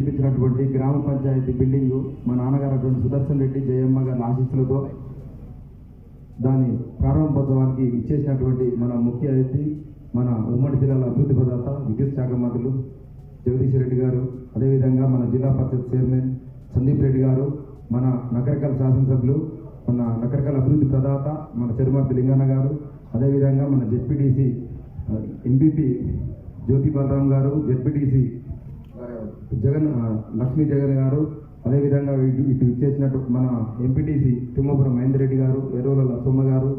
నిర్మించినటువంటి గ్రామ పంచాయతీ బిల్డింగు మా నాన్నగారు సుదర్శన్ రెడ్డి జయమ్మ గారి ఆశీస్సులతో దాని ప్రారంభోత్సవానికి ఇచ్చేసినటువంటి మన ముఖ్య అతిథి మన ఉమ్మడి జిల్లాల అభివృద్ధి ప్రదాత విద్యుత్ శాఖ మంత్రులు జగదీష్ రెడ్డి గారు, అదేవిధంగా మన జిల్లా పరిషత్ చైర్మన్ సందీప్ రెడ్డి గారు, మన నకరికల్ శాసనసభ్యులు, మన నకరికల్ అభివృద్ధి ప్రదాత మన చెరుమర్తి లింగన్న గారు, అదేవిధంగా మన జెడ్పీటీసీ ఎంపీపీ జ్యోతి బలరాం గారు, జెడ్పీటీసీ లక్ష్మీ జగన్ గారు, అదేవిధంగా ఇటు ఇచ్చేసినట్టు మన ఎంపీటీసీ తిమ్మపురం మహేందర్ రెడ్డి గారు, ఎరువుల లక్ష్మమ్మ గారు,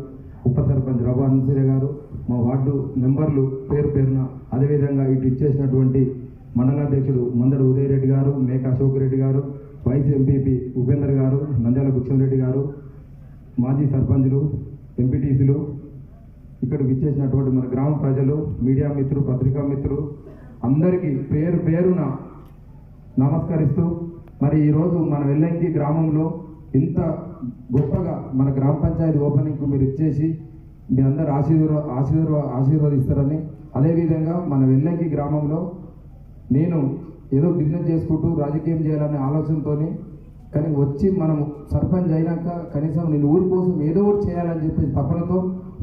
ఉప సర్పంచ్ రఘు అన్సూర్య గారు, మా వార్డు మెంబర్లు పేరు పేరున, అదేవిధంగా ఇటు ఇచ్చేసినటువంటి మండలాధ్యక్షుడు మందడు ఉదయ్ రెడ్డి గారు, మేక అశోక్ రెడ్డి గారు, వైస్ ఎంపీపీ ఉపేందర్ గారు, నంద్యాల రెడ్డి గారు, మాజీ సర్పంచులు, ఎంపీటీసీలు, ఇక్కడ విచ్చేసినటువంటి మన గ్రామ ప్రజలు, మీడియా మిత్రులు, పత్రికా మిత్రులు అందరికీ పేరు పేరున నమస్కరిస్తూ, మరి ఈరోజు మన వెల్లంకి గ్రామంలో ఇంత గొప్పగా మన గ్రామ పంచాయతీ ఓపెనింగ్కు మీరు ఇచ్చేసి మీ అందరు ఆశీర్వదిస్తారని, అదేవిధంగా మన వెల్లంకి గ్రామంలో నేను ఏదో బిజినెస్ చేసుకుంటూ రాజకీయం చేయాలనే ఆలోచనతో కానీ వచ్చి మనం సర్పంచ్ అయినాక కనీసం నేను ఊరి కోసం ఏదో ఒకటి చేయాలని చెప్పేసి తపనతో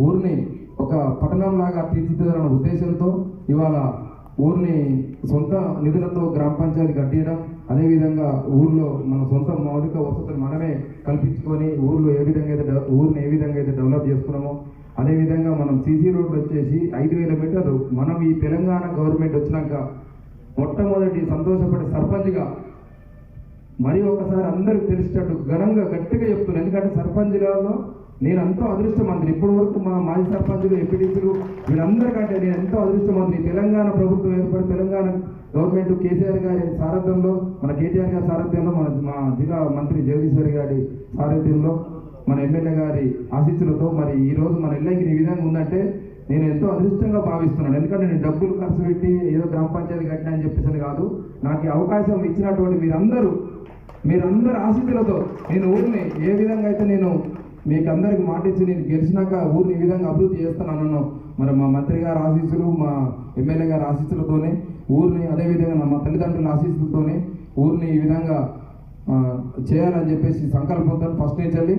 ఊరిని ఒక పట్టణంలాగా తీర్చిదిద్దాలన్న ఉద్దేశంతో ఇవాళ ఊరిని సొంత నిధులతో గ్రామ పంచాయతీ కట్టియడం, అదేవిధంగా ఊర్లో మన సొంత మౌలిక వసతులు మనమే కల్పించుకొని ఊర్లో ఊరిని ఏ విధంగా అయితే డెవలప్ చేసుకున్నామో అదేవిధంగా మనం సీసీ రోడ్లు వచ్చేసి 5,000 మీటర్లు మనం ఈ తెలంగాణ గవర్నమెంట్ వచ్చినాక మొట్టమొదటి సంతోషపడే సర్పంచ్గా మరి ఒకసారి అందరికి తెలిసేటట్టు ఘనంగా గట్టిగా చెప్తున్నాను. ఎందుకంటే సర్పంచ్ జిల్లాలో నేను ఎంతో అదృష్టమంత్రి, ఇప్పటి వరకు మా మాజీ సర్పంచులు, ఎంపీటీసీలు వీళ్ళందరికంటే నేను ఎంతో అదృష్టమంత్రి. తెలంగాణ ప్రభుత్వం ఏర్పడి తెలంగాణ గవర్నమెంట్ కేసీఆర్ గారి సారథ్యంలో, మన కేటీఆర్ గారి సారథ్యంలో, మా జిల్లా మంత్రి జగదీశ్వర్ గారి సారథ్యంలో, మన ఎమ్మెల్యే గారి ఆశీస్సులతో మరి ఈరోజు మన ఇళ్ళకి ఈ విధంగా ఉందంటే నేను ఎంతో అదృష్టంగా భావిస్తున్నాను. ఎందుకంటే నేను డబ్బులు ఖర్చు పెట్టి ఏదో గ్రామ పంచాయతీ కట్టినా అని చెప్పేసి కాదు, నాకు ఈ అవకాశం ఇచ్చినటువంటి మీరందరూ ఆశీస్సులతో నేను ఊరిని ఏ విధంగా అయితే నేను మీకు అందరికి మాట ఇచ్చి నేను గెలిచినాక ఊరిని ఈ విధంగా అభివృద్ధి చేస్తానన్నాను. మరి మా మంత్రి గారి ఆశీస్సులు, మా ఎమ్మెల్యే గారి ఆశీస్సులతోనే ఊరిని, అదేవిధంగా మా తల్లిదండ్రుల ఆశీస్సులతోనే ఊరిని ఈ విధంగా చేయాలని చెప్పేసి సంకల్పంతో ఫస్ట్ నుంచి